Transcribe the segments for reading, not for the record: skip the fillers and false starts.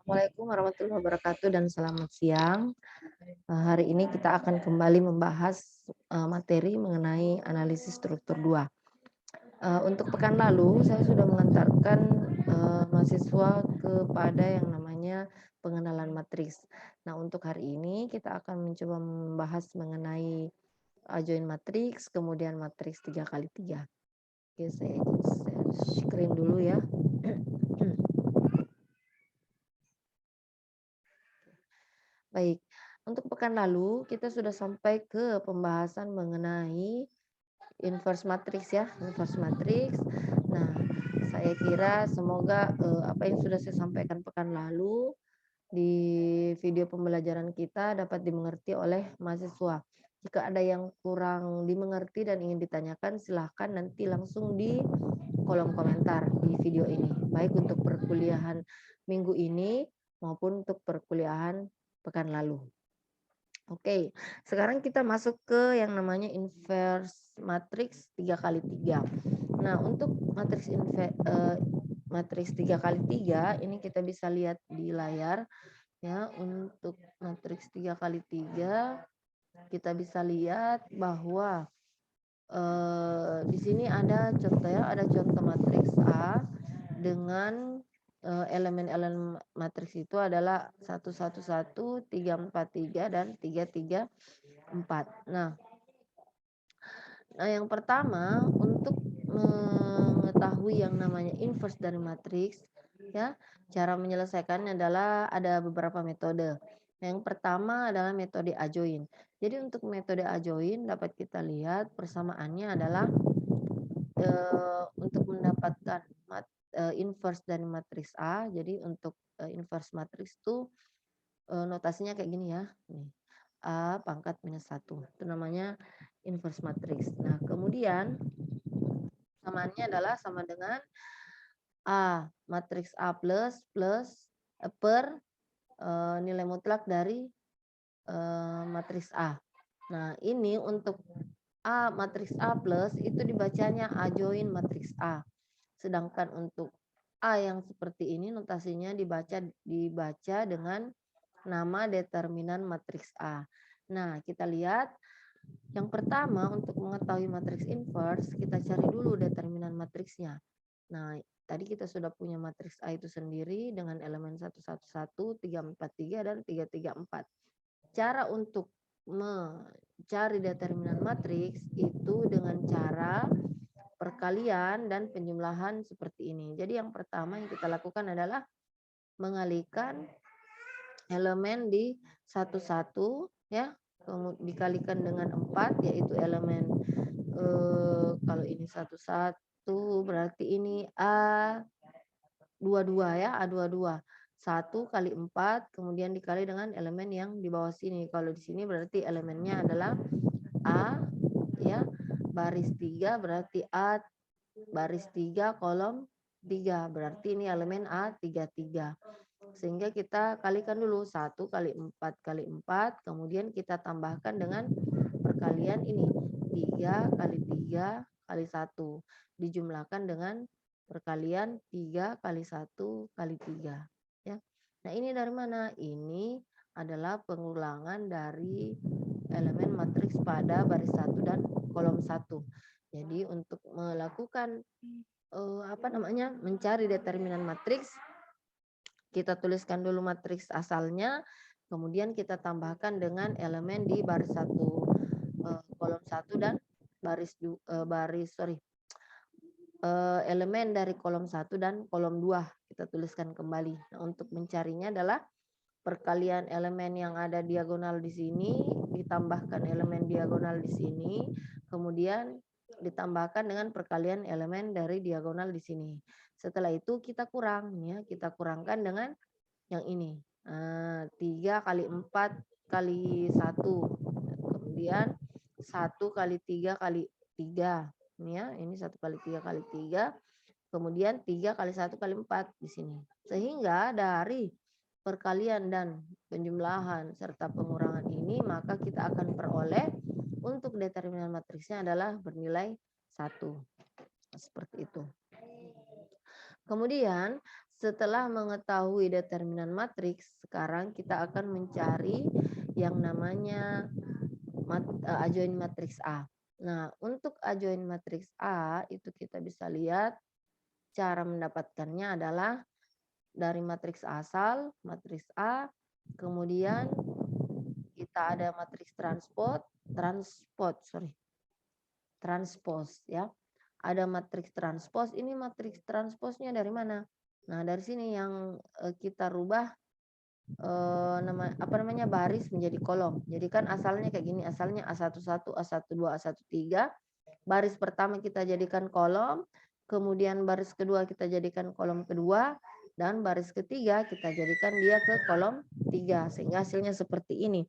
Assalamualaikum warahmatullahi wabarakatuh dan selamat siang. Hari ini kita akan kembali membahas materi mengenai analisis struktur 2. Untuk pekan lalu saya sudah mengantarkan mahasiswa kepada yang namanya pengenalan matriks. Nah, untuk hari ini kita akan mencoba membahas mengenai join matriks, kemudian matriks 3x3. Oke, saya share screen dulu ya. Baik, untuk pekan lalu kita sudah sampai ke pembahasan mengenai inverse matrix ya, inverse matrix. Nah, saya kira semoga apa yang sudah saya sampaikan pekan lalu di video pembelajaran kita dapat dimengerti oleh mahasiswa. Jika ada yang kurang dimengerti dan ingin ditanyakan, silahkan nanti langsung di kolom komentar di video ini, baik untuk perkuliahan minggu ini maupun untuk perkuliahan pekan lalu. Oke, sekarang kita masuk ke yang namanya inverse matrix 3x3. Nah, untuk matriks 3x3 ini kita bisa lihat di layar ya. Untuk matriks 3x3 kita bisa lihat bahwa di sini ada contoh ya, ada contoh matriks A dengan elemen-elemen matriks itu adalah 111, 343 dan 334. Nah, yang pertama untuk mengetahui yang namanya inverse dari matriks ya, cara menyelesaikannya adalah ada beberapa metode. Yang pertama adalah metode adjoin. Jadi untuk metode adjoin dapat kita lihat persamaannya adalah untuk mendapatkan inverse dari matriks A. Jadi untuk inverse matriks itu notasinya kayak gini ya. Nih. A pangkat minus 1. Itu namanya inverse matriks. Nah, kemudian samaannya adalah sama dengan A matriks A plus per nilai mutlak dari matriks A. Nah, ini untuk A matriks A plus itu dibacanya A join matriks A. Sedangkan untuk A yang seperti ini notasinya dibaca dengan nama determinan matriks A. Nah, kita lihat yang pertama untuk mengetahui matriks inverse, kita cari dulu determinan matriksnya. Nah, tadi kita sudah punya matriks A itu sendiri dengan elemen 111, 343 dan 334. Cara untuk mencari determinan matriks itu dengan cara perkalian dan penjumlahan seperti ini. Jadi yang pertama yang kita lakukan adalah mengalihkan elemen di 11 ya, dikalikan dengan 4 yaitu elemen kalau ini 11 berarti ini A22 ya, A22. 1 kali 4 kemudian dikali dengan elemen yang di bawah sini. Kalau di sini berarti elemennya adalah A ya, baris 3 berarti A baris 3 kolom 3 berarti ini elemen A33. Sehingga kita kalikan dulu 1 kali 4 kali 4 kemudian kita tambahkan dengan perkalian ini 3 kali 3 kali 1 dijumlahkan dengan perkalian 3 kali 1 kali 3 ya. Nah, ini dari mana? Ini adalah pengulangan dari elemen matriks pada baris 1 dan kolom 1. Jadi untuk melakukan mencari determinan matriks, kita tuliskan dulu matriks asalnya, kemudian kita tambahkan dengan elemen di baris 1 kolom 1 dan elemen dari kolom 1 dan kolom 2 kita tuliskan kembali. Nah, untuk mencarinya adalah perkalian elemen yang ada diagonal di sini ditambahkan elemen diagonal di sini, kemudian ditambahkan dengan perkalian elemen dari diagonal di sini. Setelah itu kita kurang ya, kita kurangkan dengan yang ini. 3 kali 4 kali 1. Kemudian 1 kali 3 kali 3. Ini ya, ini 1 kali 3 kali 3. Kemudian 3 kali 1 kali 4 di sini. Sehingga dari perkalian dan penjumlahan serta pengurangan ini maka kita akan peroleh untuk determinan matriksnya adalah bernilai 1. Seperti itu. Kemudian Setelah mengetahui determinan matriks, sekarang kita akan mencari yang namanya adjoint matriks A. Nah, untuk adjoint matriks A itu kita bisa lihat cara mendapatkannya adalah dari matriks asal, matriks A, kemudian kita ada matriks transpose ya. Ada matriks transpose, ini matriks transposnya dari mana? Nah, dari sini yang kita rubah baris menjadi kolom. Jadi kan asalnya kayak gini, asalnya A11, A12, A13. Baris pertama kita jadikan kolom, kemudian baris kedua kita jadikan kolom kedua, dan baris ketiga kita jadikan dia ke kolom 3, sehingga hasilnya seperti ini.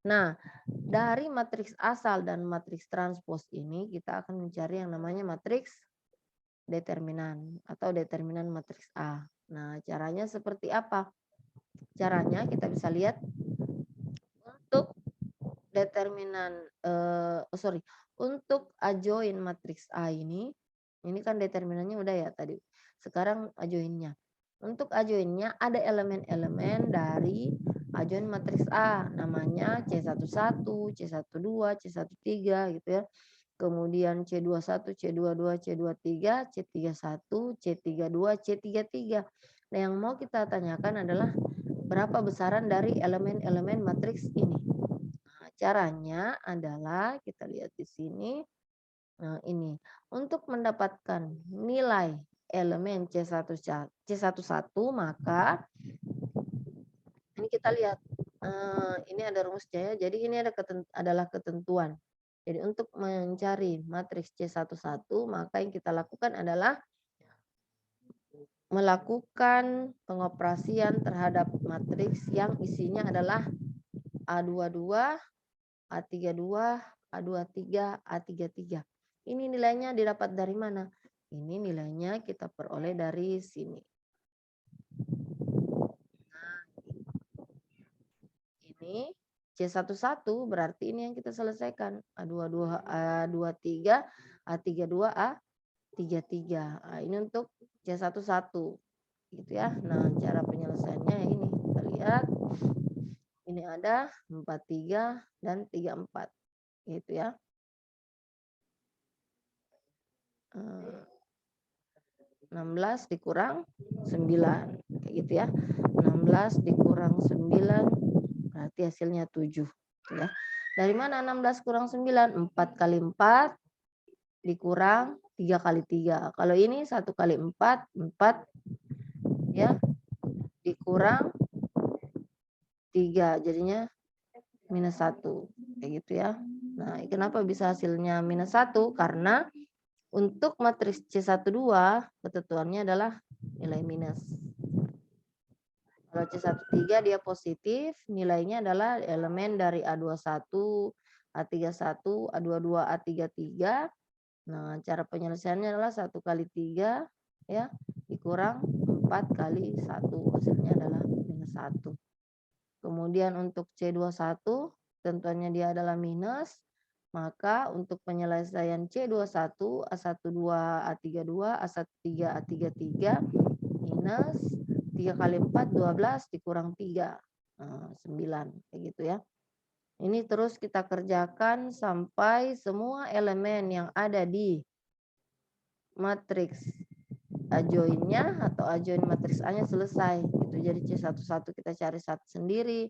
Nah, dari matriks asal dan matriks transpose ini kita akan mencari yang namanya matriks determinan atau determinan matriks A. Nah, caranya seperti apa? Caranya kita bisa lihat untuk determinan untuk adjoint matriks A ini kan determinannya udah ya tadi. Sekarang adjointnya. Untuk adjointnya ada elemen-elemen dari adjoint matriks A, namanya C11, C12, C13 gitu ya. Kemudian C21, C22, C23, C31, C32, C33. Nah, yang mau kita tanyakan adalah berapa besaran dari elemen-elemen matriks ini. Nah, caranya adalah kita lihat di sini. Nah, ini untuk mendapatkan nilai elemen C11 maka ini kita lihat ini ada rumusnya ya. Jadi ini adalah ketentuan. Jadi untuk mencari matriks C11 maka yang kita lakukan adalah melakukan pengoperasian terhadap matriks yang isinya adalah A22, A32, A23, A33. Ini nilainya didapat dari mana? Ini nilainya kita peroleh dari sini. Nah, ini C11 berarti ini yang kita selesaikan. A22, A23, A32, A33. Nah, ini untuk C11 gitu ya. Nah, cara penyelesaiannya ini kita lihat. Ini ada 43 dan 34 gitu ya. 16 dikurang 9 kayak gitu ya. 16 dikurang 9 berarti hasilnya 7 ya. Dari mana 16 kurang 9? 4 kali 4 dikurang 3 kali 3. Kalau ini 1 kali 4 ya dikurang 3 jadinya minus 1 kayak gitu ya. Nah, kenapa bisa hasilnya minus 1? Karena untuk matriks C12 ketentuannya adalah nilai minus. Kalau C13 dia positif, nilainya adalah elemen dari A21, A31, A22, A33. Nah, cara penyelesaiannya adalah 1 kali 3 ya dikurang 4 kali 1, hasilnya adalah minus 1. Kemudian untuk C21 tentuannya dia adalah minus. Maka untuk penyelesaian C21, A12, A32, A13, A33 minus 3 kali 4, 12 dikurang 3, 9 kayak gitu ya. Ini terus kita kerjakan sampai semua elemen yang ada di matriks adjointnya atau adjoint matriks A-nya selesai. Gitu. Jadi C11 kita cari satu sendiri,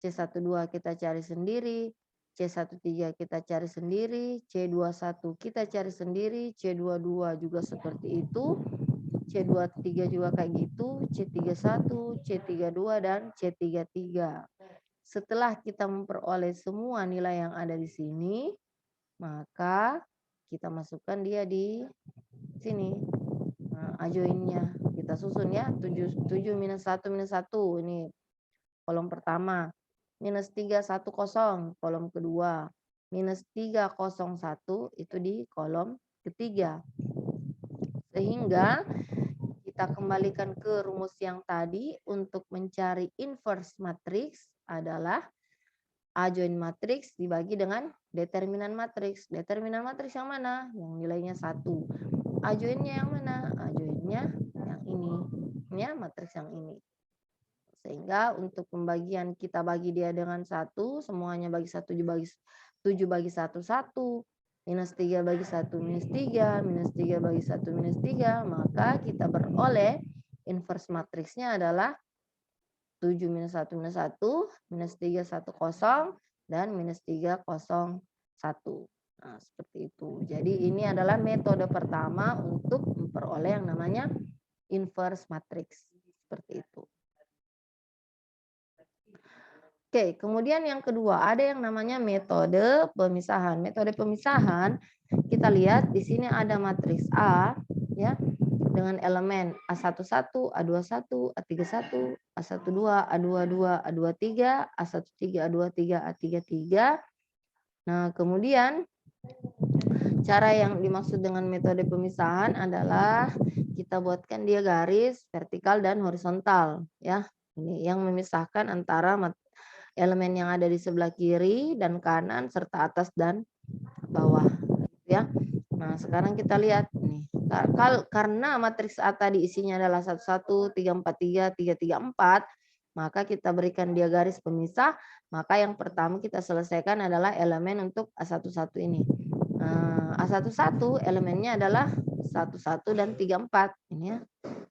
C12 kita cari sendiri, C13 kita cari sendiri, C21 kita cari sendiri, C22 juga seperti itu, C23 juga kayak gitu, C31, C32 dan C33. Setelah kita memperoleh semua nilai yang ada di sini, maka kita masukkan dia di sini. Nah, adjointnya kita susun ya, 7 minus 1 minus 1 ini kolom pertama. Minus 310 kolom kedua. Minus 301 itu di kolom ketiga. Sehingga kita kembalikan ke rumus yang tadi untuk mencari inverse matriks adalah adjoint matriks dibagi dengan determinan matriks. Determinan matriks yang mana? Yang nilainya 1. Adjointnya yang mana? Adjointnya yang ini. ya, matriks yang ini. Sehingga untuk pembagian kita bagi dia dengan 1, semuanya bagi 7 bagi 1, 1. Minus 3 bagi 1, minus 3. Minus 3 bagi 1, minus 3. Maka kita beroleh inverse matriksnya adalah 7 minus 1, minus 1. Minus 3, 1, 0. Dan minus 3, 0, 1. Nah, seperti itu. Jadi ini adalah metode pertama untuk memperoleh yang namanya inverse matriks. Seperti itu. Oke, kemudian yang kedua ada yang namanya metode pemisahan. Metode pemisahan kita lihat di sini ada matriks A ya dengan elemen A11, A21, A31, A12, A22, A23, A13, A23, A33. Nah, kemudian cara yang dimaksud dengan metode pemisahan adalah kita buatkan dia garis vertikal dan horizontal ya. Ini yang memisahkan antara elemen yang ada di sebelah kiri dan kanan serta atas dan bawah ya. Nah, sekarang kita lihat nih. Karena matriks A tadi isinya adalah 11, 343, 334, maka kita berikan dia garis pemisah, maka yang pertama kita selesaikan adalah elemen untuk A11 ini. Nah, A11 elemennya adalah 11 dan 34 ini ya.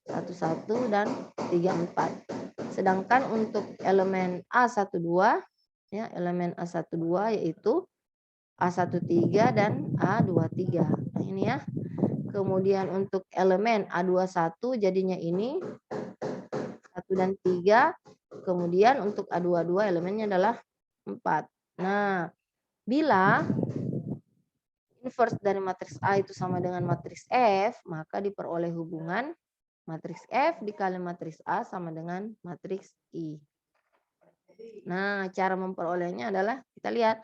11 dan 34. Sedangkan untuk elemen A12 ya, elemen A12 yaitu A13 dan A23. Nah, ini ya. Kemudian untuk elemen A21 jadinya ini 1 dan 3. Kemudian untuk A22 elemennya adalah 4. Nah, bila inverse dari matriks A itu sama dengan matriks F, maka diperoleh hubungan matriks F dikali matriks A sama dengan matriks I. Nah, cara memperolehnya adalah kita lihat.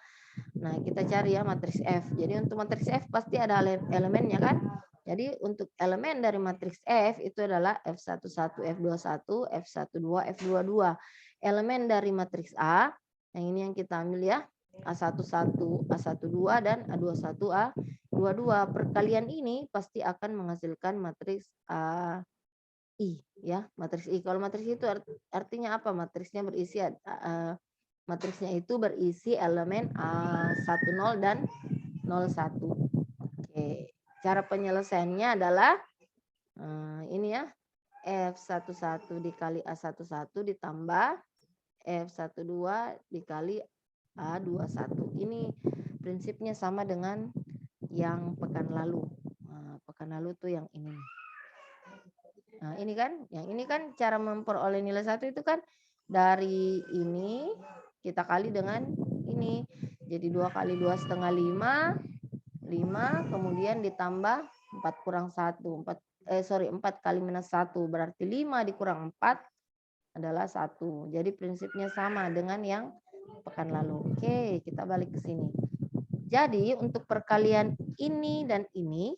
Nah, kita cari ya matriks F. Jadi untuk matriks F pasti ada elemennya kan? Jadi untuk elemen dari matriks F itu adalah F11, F21, F12, F22. Elemen dari matriks A, yang ini yang kita ambil ya. A11, A12 dan A21, A22. Perkalian ini pasti akan menghasilkan matriks I ya, matriks I. Kalau matriks itu artinya apa? Matriksnya berisi matriksnya itu berisi elemen A10 dan 01. Oke. Cara penyelesaiannya adalah ini ya. F11 dikali A11 ditambah F12 dikali A21. Ini prinsipnya sama dengan yang pekan lalu. Pekan lalu tuh yang ini. Nah, ini kan, yang ini kan cara memperoleh nilai 1 itu kan dari ini kita kali dengan ini. Jadi 2 kali 2 setengah 5, kemudian ditambah 4 kurang 1. 4 kali minus 1 berarti 5 dikurang 4 adalah 1. Jadi prinsipnya sama dengan yang pekan lalu. Oke, kita balik ke sini. Jadi untuk perkalian ini dan ini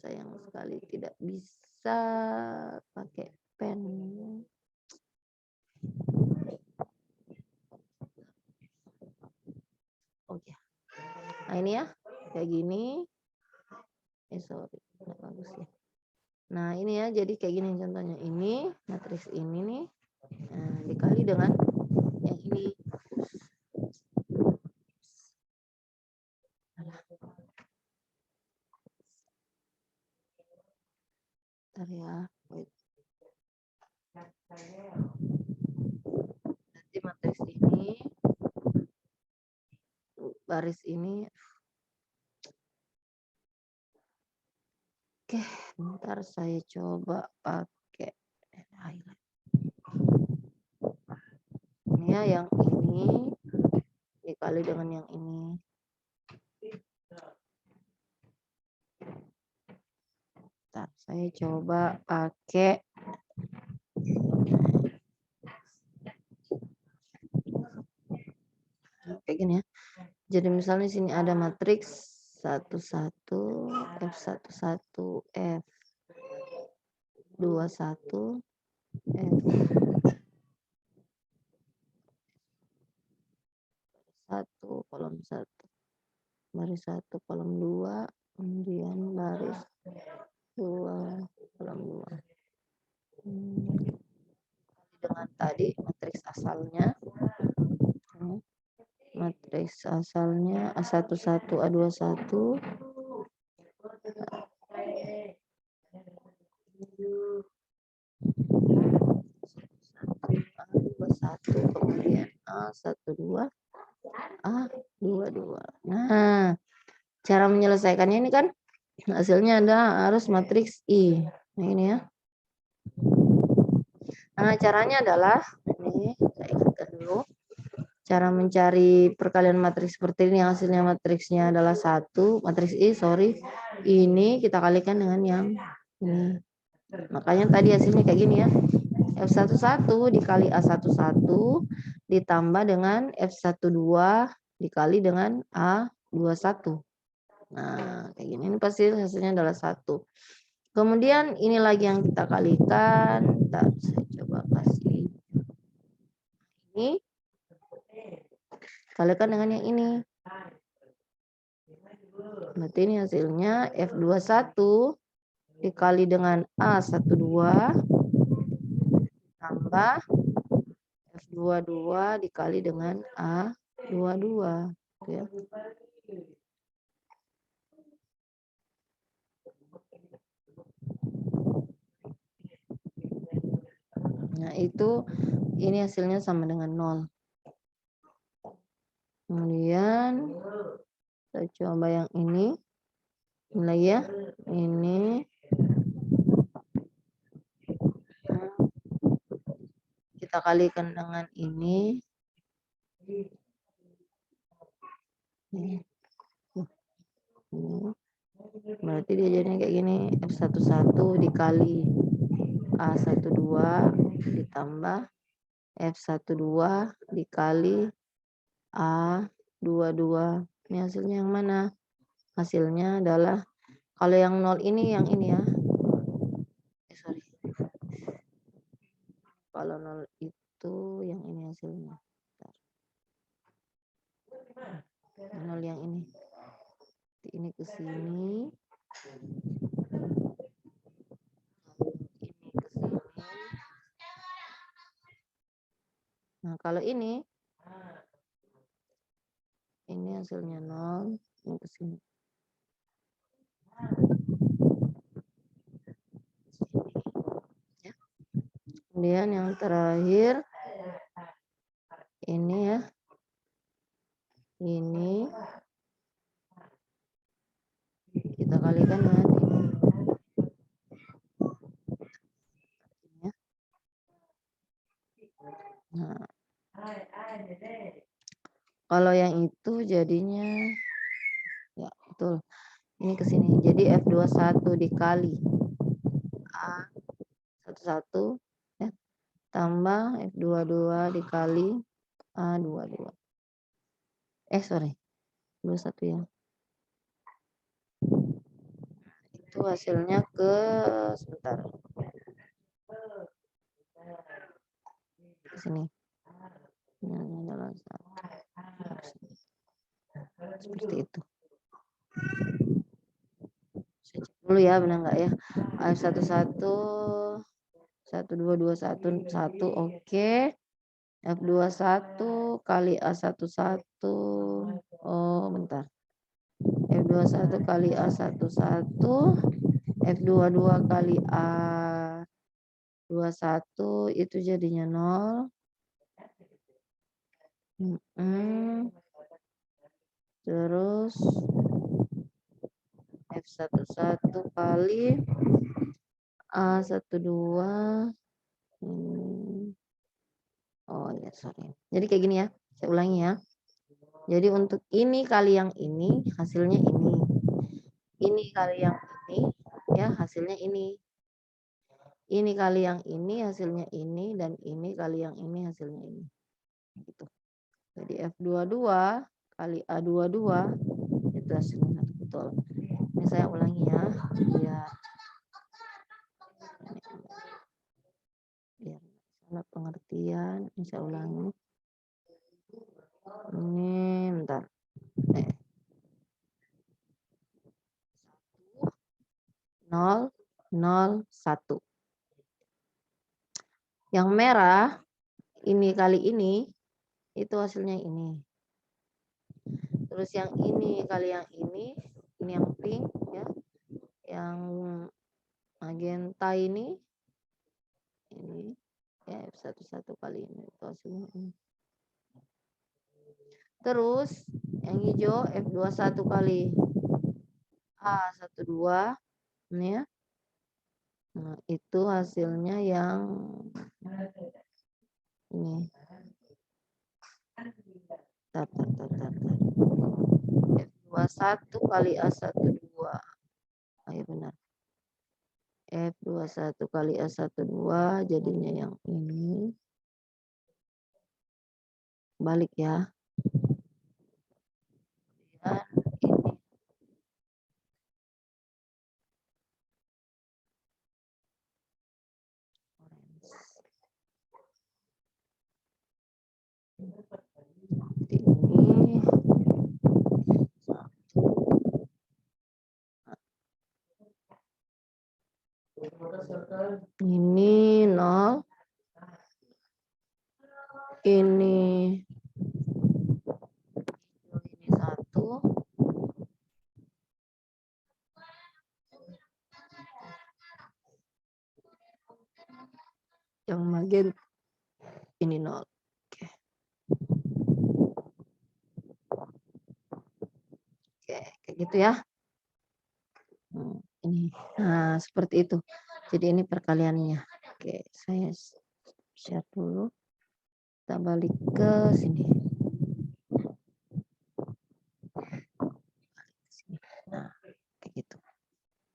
sayang sekali tidak bisa pakai pen. Oke. Nah, ini ya, kayak gini. Sorry, nggak bagus ya. Nah, ini ya, jadi kayak gini contohnya. Ini matriks ini nih, dikali dengan yang ini. Bentar ya, wait. Nanti matriks ini, baris ini. Oke, bentar saya coba pakai highlight. Ini ya, yang ini dikali dengan yang ini. Bentar, saya coba pakai kayak gini ya. Jadi misalnya sini ada matriks 11, F11, F21, F1 kolom 1, baris 1 kolom 2, kemudian baris 2 tadi matriks asalnya. Matriks asalnya A11, A21. A21, kemudian A12, A22. Nah, cara menyelesaikannya ini kan hasilnya ada harus matriks I. Nah, ini ya. Nah, caranya adalah ini saya ingatkan dulu. Cara mencari perkalian matriks seperti ini yang hasilnya matriksnya adalah 1, matriks I, sorry. Ini kita kalikan dengan yang ini. Makanya tadi hasilnya kayak gini ya. F11 dikali A11 ditambah dengan F12 dikali dengan A21. Nah, kayak gini. Ini pasti hasilnya adalah 1. Kemudian ini lagi yang kita kalikan. Bentar, saya coba kasih ini. Kalikan dengan yang ini. Berarti ini hasilnya F21 dikali dengan A12 tambah F22 dikali dengan A22. Ya. Nah, itu ini hasilnya sama dengan 0. Kemudian kita coba yang ini. Ini lagi ya. Ini kita kalikan dengan ini. Berarti dia jadinya kayak gini. F11 dikali A12 ditambah F12 dikali A22. Ini hasilnya yang mana? Hasilnya adalah kalau yang 0 ini yang ini ya. Sorry. Kalau 0 itu yang ini hasilnya. 0 yang ini. Ini ke sini. Ini ke sini. Nah, kalau ini hasilnya 0, ini ke sini. Ya. Kemudian yang terakhir ini ya. Ini kita kalikan dengan ini. Ya. Nah, kalau yang itu jadinya ya betul. Ini ke sini. Jadi F21 dikali A11 ya, tambah F22 dikali A22. Sorry. 21 ya. Itu hasilnya ke sebentar. Ke sini. Ini adalah seperti itu. Saya cek dulu ya, benar enggak ya? F11 1221 1 oke. F21 kali A11. Oh, bentar. F21 kali A11, F22 kali A21 itu jadinya 0. Terus F11 kali A12. Oh ya, sorry. Jadi kayak gini ya. Saya ulangi ya. Jadi untuk ini kali yang ini hasilnya ini. Ini kali yang ini ya hasilnya ini. Ini kali yang ini hasilnya ini dan ini kali yang ini hasilnya ini. Gitu. Jadi F22 kali A22 itu hasilnya betul. Ini saya ulangi ya. Biar salah pengertian. Ini saya ulangi. Ini bentar. 0, 0, 1. Yang merah ini kali ini, itu hasilnya ini. Terus yang ini kali yang ini yang pink ya, yang magenta ini ya F11 kali ini itu hasilnya ini. Terus yang hijau F21 kali A12 ini ya. Nah, itu hasilnya yang ini. F21 kali A12. Ayo benar. F21 kali A12 jadinya yang ini. Balik ya. Ini 0. Ini 1. Yang magenta ini 0. Oke. Oke, kayak gitu ya. Ini. Nah, seperti itu. Jadi ini perkaliannya. Oke, saya share dulu. Kita balik ke sini. Nah, kayak gitu.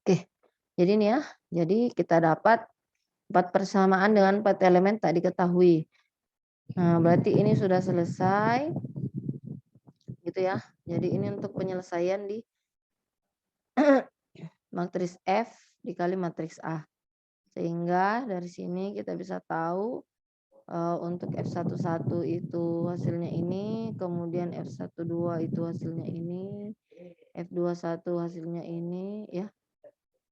Oke. Jadi ini ya. Jadi kita dapat 4 persamaan dengan 4 elemen tak diketahui. Nah, berarti ini sudah selesai. Gitu ya. Jadi ini untuk penyelesaian di matriks F dikali matriks A. Sehingga dari sini kita bisa tahu untuk F11 itu hasilnya ini, kemudian F12 itu hasilnya ini, F21 hasilnya ini ya.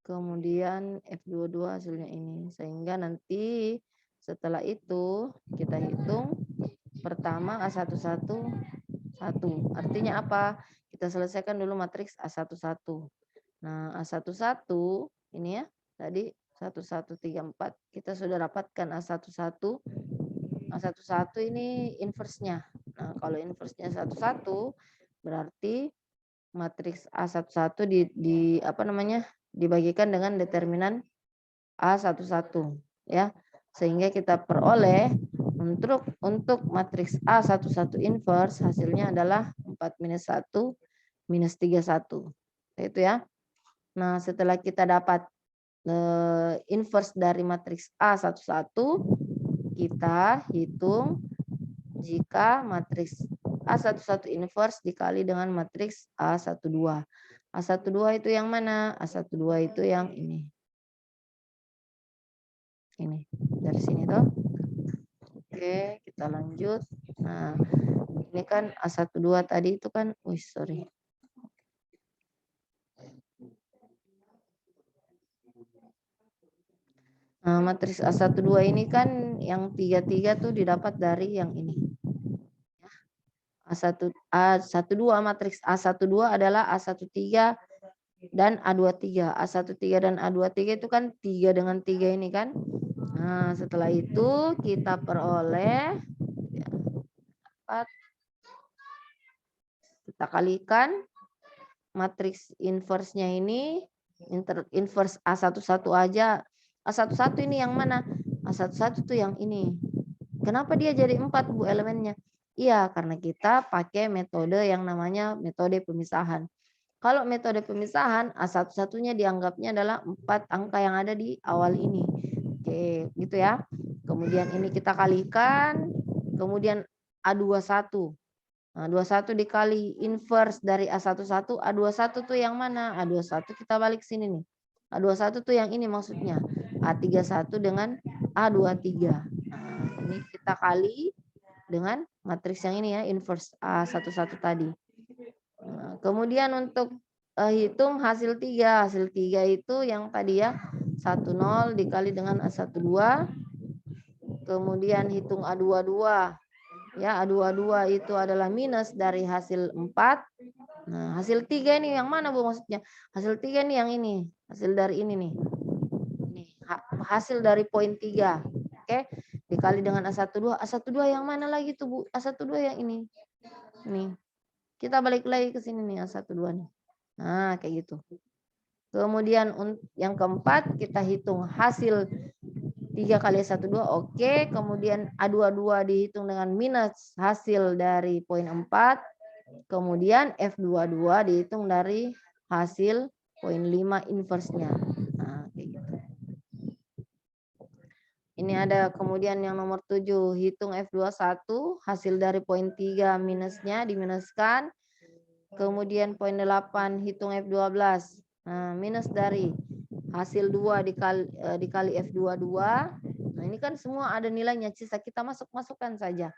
Kemudian F22 hasilnya ini. Sehingga nanti setelah itu kita hitung pertama A11 1. Artinya apa? Kita selesaikan dulu matriks A11. Nah, A11 ini ya, tadi 1134 kita sudah dapatkan A11. A11 ini inverse-nya. Nah, kalau inverse-nya 11 berarti matriks A11 di apa namanya? Dibagikan dengan determinan A11 ya. Sehingga kita peroleh untuk matriks A11 inverse hasilnya adalah 4 minus 1 minus 31. Itu ya. Nah, setelah kita dapat inverse dari matriks A11, kita hitung jika matriks A11 inverse dikali dengan matriks A12. A12 itu yang mana? A12 itu yang ini. Ini, dari sini tuh. Oke, kita lanjut. Nah, ini kan A12 tadi itu kan, sorry. Nah, matriks A12 ini kan yang 33 tuh didapat dari yang ini. A12 matriks A12 adalah A13 dan A23. A13 dan A23 itu kan 3 dengan 3 ini kan. Nah, setelah itu kita peroleh ya, kita kalikan matriks inverse-nya ini inverse A11 aja. A11 ini yang mana? A11 tuh yang ini. Kenapa dia jadi 4 Bu elemennya? Iya, karena kita pakai metode yang namanya metode pemisahan. Kalau metode pemisahan, A11-nya dianggapnya adalah 4 angka yang ada di awal ini. Oke, gitu ya. Kemudian ini kita kalikan, kemudian A21. Nah, 21 dikali inverse dari A11, A21 tuh yang mana? A21 kita balik sini nih. A21 tuh yang ini maksudnya. A31 dengan A23. Nah, ini kita kali dengan matriks yang ini ya, inverse A11 tadi. Nah, kemudian untuk hitung hasil 3. Hasil 3 itu yang tadi ya, 10 dikali dengan A12 Kemudian hitung A22. Ya, A22 itu adalah minus dari hasil 4. Nah, hasil 3 ini yang mana Bu maksudnya? Hasil 3 nih yang ini. Hasil dari ini nih. Nih, hasil dari poin 3. Oke, dikali dengan A12. A12 yang mana lagi tuh Bu? A12 yang ini. Nih. Kita balik lagi ke sini nih A12 nih. Nah, kayak gitu. Kemudian yang keempat kita hitung hasil 3 kali A12, oke. Kemudian A22 dihitung dengan minus hasil dari poin 4. Kemudian F22 dihitung dari hasil poin 5 inverse-nya. Nah, kayak gitu. Ini ada kemudian yang nomor 7, hitung F21, hasil dari poin 3 minusnya diminuskan. Kemudian poin 8, hitung F12. Nah, minus dari hasil 2 dikali F22. Nah, ini kan semua ada nilainya, sisa kita masukkan saja.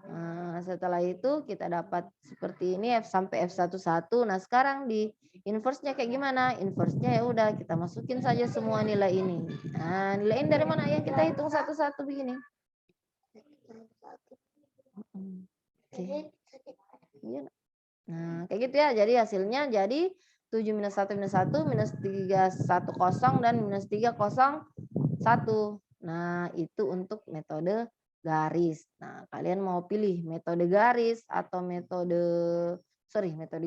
Nah, setelah itu kita dapat seperti ini F sampai F11. Nah, sekarang di inverse-nya kayak gimana? Inverse-nya ya udah kita masukin saja semua nilai ini. Nah, nilai ini dari mana yang kita hitung satu-satu begini? Oke. Iya. Nah, kayak gitu ya. Jadi hasilnya jadi 7 minus 1 minus 1 minus 310 dan minus 301. Nah, itu untuk metode garis. Nah, kalian mau pilih metode garis atau metode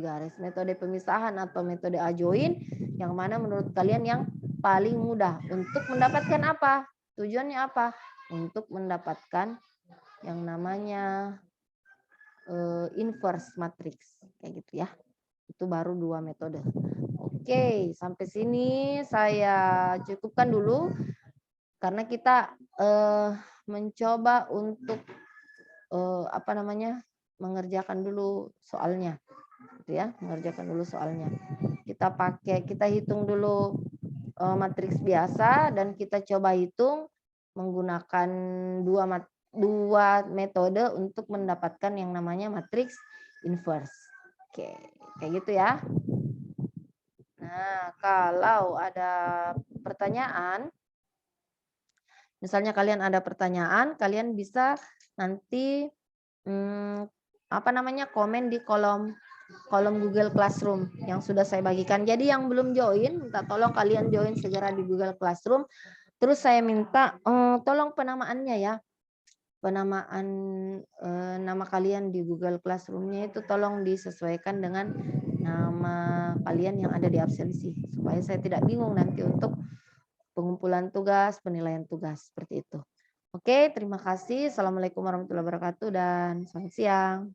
garis, metode pemisahan atau metode adjoin, yang mana menurut kalian yang paling mudah untuk mendapatkan apa? Tujuannya apa? Untuk mendapatkan yang namanya inverse matrix kayak gitu ya. Itu baru 2 metode. Oke, sampai sini saya cukupkan dulu karena kita mencoba untuk mengerjakan dulu soalnya. Gitu ya, mengerjakan dulu soalnya. Kita hitung dulu matriks biasa dan kita coba hitung menggunakan dua metode untuk mendapatkan yang namanya matriks inverse. Oke, kayak gitu ya. Nah, kalau ada pertanyaan, misalnya kalian ada pertanyaan, kalian bisa nanti komen di kolom Google Classroom yang sudah saya bagikan. Jadi yang belum join, minta tolong kalian join segera di Google Classroom. Terus saya minta tolong penamaannya ya. Penamaan nama kalian di Google Classroom-nya itu tolong disesuaikan dengan nama kalian yang ada di absensi supaya saya tidak bingung nanti untuk pengumpulan tugas, penilaian tugas seperti itu. Oke, terima kasih. Assalamualaikum warahmatullahi wabarakatuh dan selamat siang.